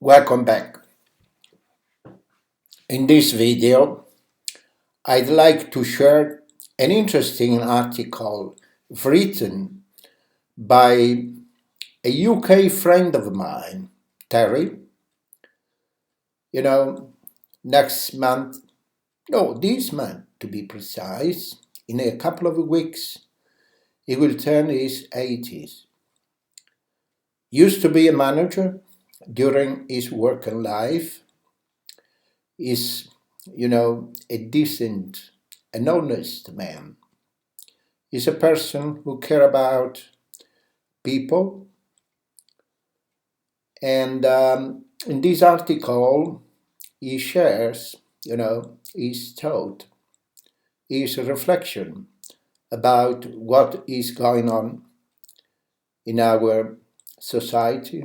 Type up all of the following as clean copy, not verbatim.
Welcome back. In this video, I'd like to share an interesting article written by a UK friend of mine, Terry. Next month, no, this month to be precise, in a couple of weeks, he will turn his 80s. Used to be a manager during his working life, is, a decent and honest man. He's a person who cares about people. And in this article, he shares, his thought, his reflection about what is going on in our society.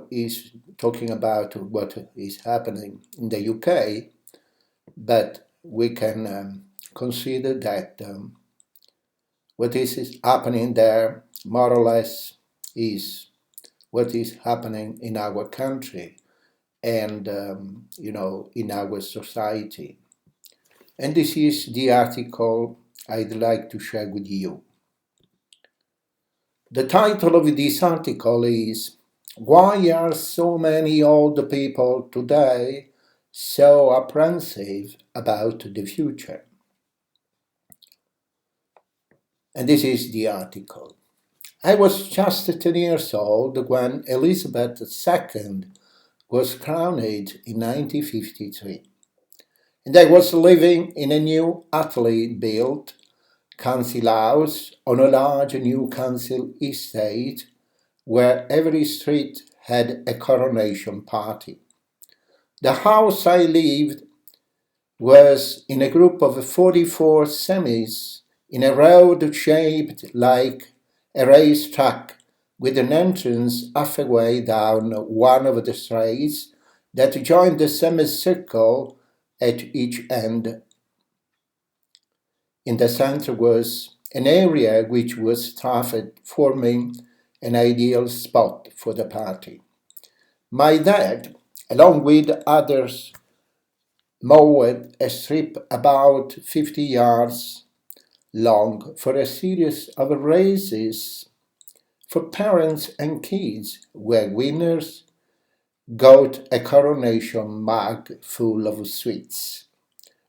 He's talking about what is happening in the UK, but we can consider that what is happening there more or less is what is happening in our country and in our society. And this is the article I'd like to share with you. The title of this article is "Why are so many old people today so apprehensive about the future?" And this is the article. I was just 10 years old when Elizabeth II was crowned in 1953. And I was living in a new Italy-built council house on a large new council estate where every street had a coronation party. The house I lived was in a group of 44 semis in a road shaped like a racetrack with an entrance halfway down one of the streets that joined the semicircle at each end. In the center was an area which was traffic, forming an ideal spot for the party. My dad, along with others, mowed a strip about 50 yards long for a series of races for parents and kids, where winners got a coronation mug full of sweets,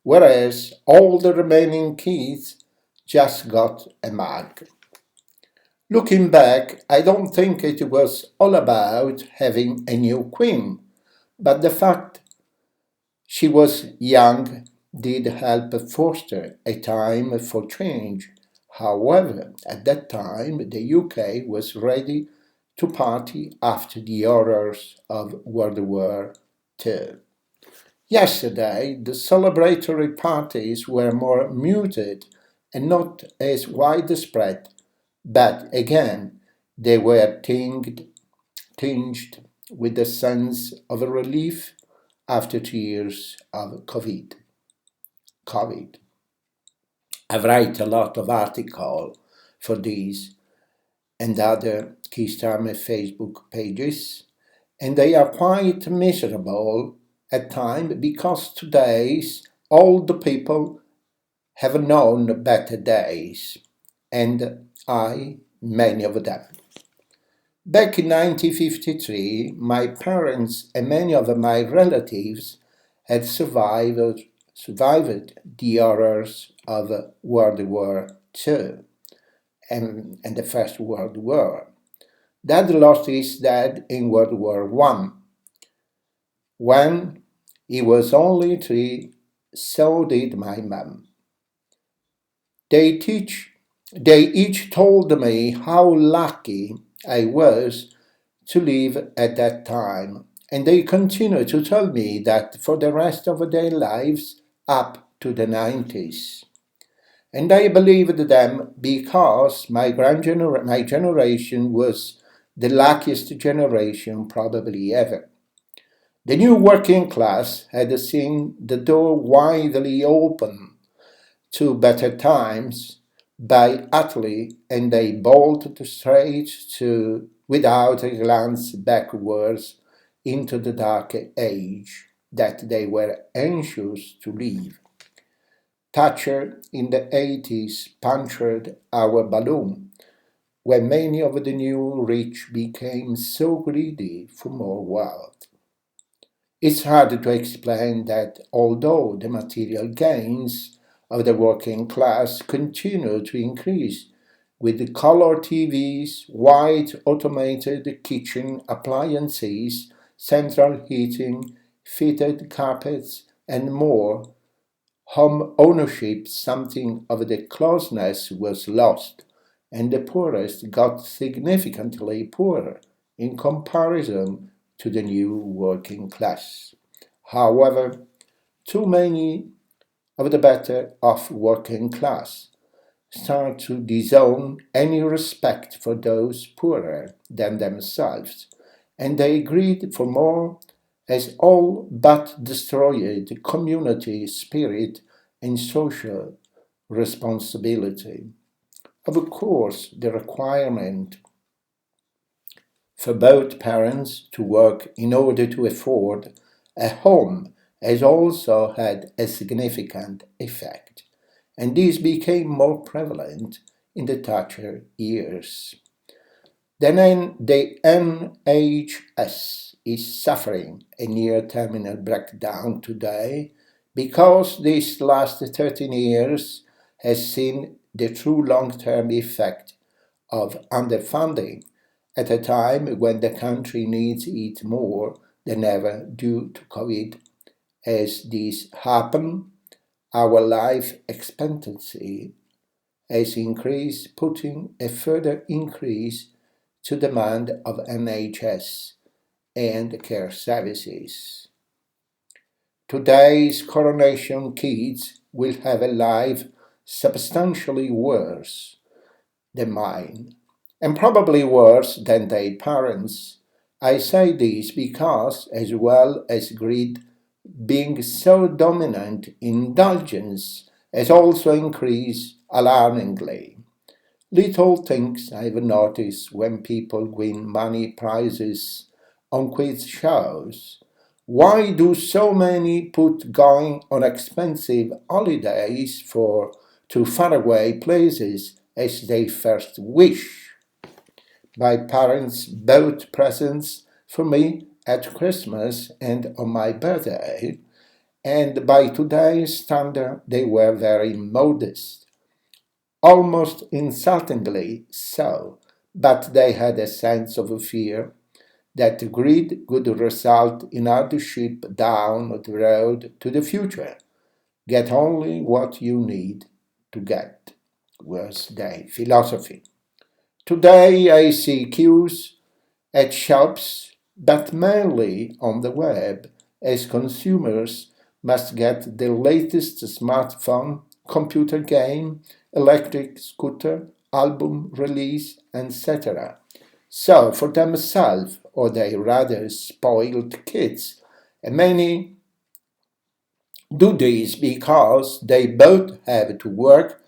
whereas all the remaining kids just got a mug. Looking back, I don't think it was all about having a new queen, but the fact she was young did help foster a time for change. However, at that time, the UK was ready to party after the horrors of World War II. Yesterday, the celebratory parties were more muted and not as widespread, but again, they were tinged with a sense of relief after 2 years of COVID. I write a lot of articles for these and other Keystone Facebook pages, and they are quite miserable at times because today's old people have known better days, and many of them. Back in 1953, my parents and many of my relatives had survived the horrors of World War II and the First World War. Dad lost his dad in World War I. When he was only 3, so did my mum. They each told me how lucky I was to live at that time, and they continue to tell me that for the rest of their lives up to the 90s. And I believed them because my generation was the luckiest generation probably ever. The new working class had seen the door widely open to better times by Italy, and they bolted straight to without a glance backwards into the dark age that they were anxious to leave. Thatcher in the 80s punctured our balloon when many of the new rich became so greedy for more wealth. It's hard to explain that although the material gains of the working class continue to increase, with color TVs, white automated kitchen appliances, central heating, fitted carpets, and more, home ownership, something of the closeness was lost, and the poorest got significantly poorer in comparison to the new working class. However, too many of the better off working class start to disown any respect for those poorer than themselves, and they greed for more has all but destroyed community spirit and social responsibility. Of course, the requirement for both parents to work in order to afford a home has also had a significant effect, and this became more prevalent in the Thatcher years. The NHS is suffering a near terminal breakdown today because these last 13 years has seen the true long-term effect of underfunding at a time when the country needs it more than ever due to COVID. As this happened, our life expectancy has increased, putting a further increase to demand of NHS and care services. Today's coronation kids will have a life substantially worse than mine, and probably worse than their parents. I say this because, as well as greed being so dominant, indulgence has also increased alarmingly. Little things I've noticed when people win money prizes on quiz shows. Why do so many put going on expensive holidays to faraway places as their first wish? My parents bought presents for me at Christmas and on my birthday, and by today's standard they were very modest, almost insultingly so, but they had a sense of fear that greed would result in hardship down the road to the future. Get only what you need to get, was their philosophy. Today I see queues at shops, but mainly on the web, as consumers must get the latest smartphone, computer game, electric scooter, album release, etc. So, for themselves or their rather spoiled kids, and many do this because they both have to work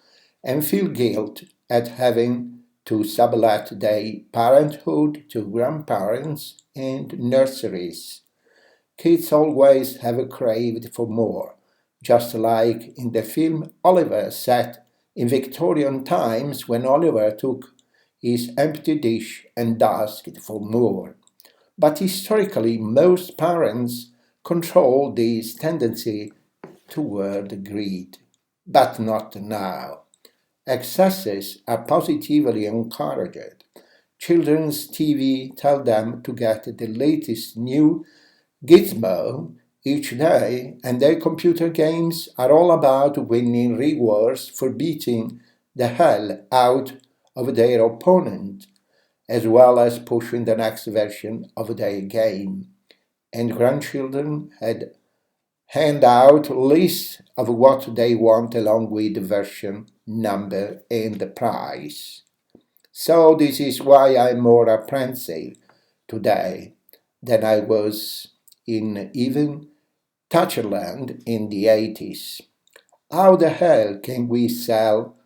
and feel guilt at having to sublet their parenthood to grandparents and nurseries. Kids always have craved for more, just like in the film Oliver, set in Victorian times when Oliver took his empty dish and asked for more. But historically, most parents control this tendency toward greed, but not now. Excesses are positively encouraged. Children's TV tell them to get the latest new gizmo each day, and their computer games are all about winning rewards for beating the hell out of their opponent, as well as pushing the next version of their game. And grandchildren had hand out lists of what they want along with the version, number, and the price. So this is why I'm more apprehensive today than I was in even Thatcherland in the 80s. How the hell can we sell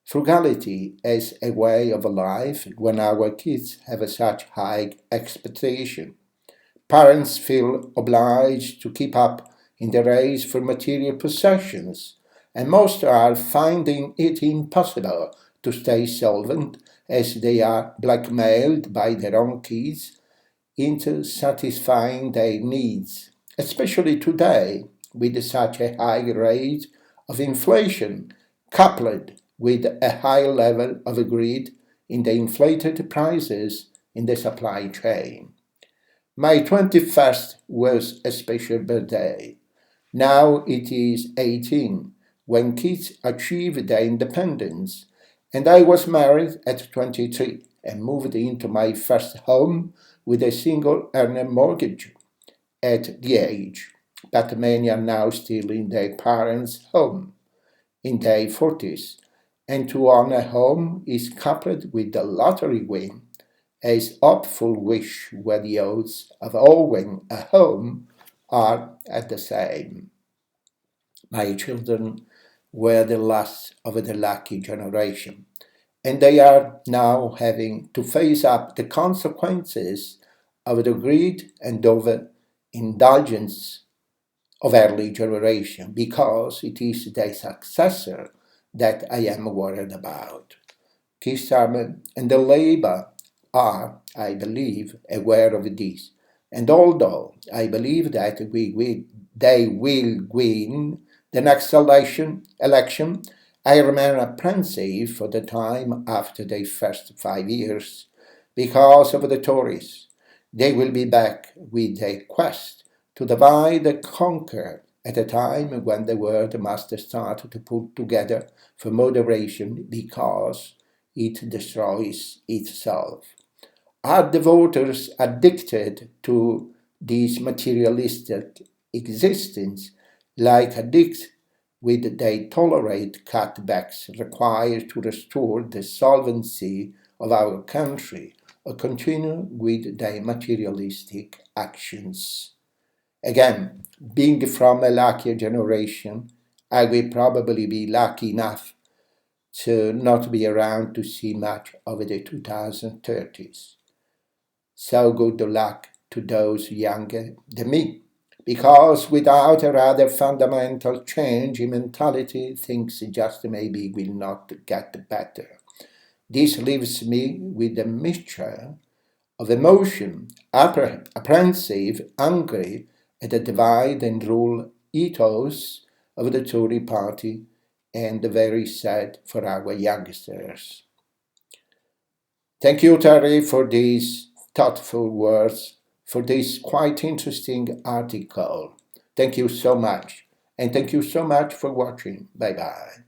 frugality as a way of life when our kids have such high expectation. Parents feel obliged to keep up in the race for material possessions, and most are finding it impossible to stay solvent as they are blackmailed by their own kids into satisfying their needs, especially today with such a high rate of inflation coupled with a high level of greed in the inflated prices in the supply chain. My 21st was a special birthday. Now it is 18, when kids achieve their independence, and I was married at 23 and moved into my first home with a single earner mortgage at the age, but many are now still in their parents' home in their 40s, and to own a home is coupled with the lottery win as hopeful wish where the odds of owning a home are at the same. My children were the last of the lucky generation, and they are now having to face up the consequences of the greed and over indulgence of early generation, because it is their successor that I am worried about. Keir Starmer and the Labour are, I believe, aware of this, and although I believe that they will win the next election, I remain apprehensive for the time after their first 5 years because of the Tories. They will be back with their quest to divide and conquer at a time when the world must start to put together for moderation because it destroys itself. Are the voters addicted to this materialistic existence, like addicts with they tolerate cutbacks required to restore the solvency of our country, or continue with their materialistic actions? Again, being from a luckier generation, I will probably be lucky enough to not be around to see much of the 2030s. So good luck to those younger than me, because without a rather fundamental change in mentality, things just maybe will not get better. This leaves me with a mixture of emotion, apprehensive, angry at the divide and rule ethos of the Tory party, and very sad for our youngsters. Thank you, Terry, for these thoughtful words, for this quite interesting article. Thank you so much. And thank you so much for watching. Bye bye.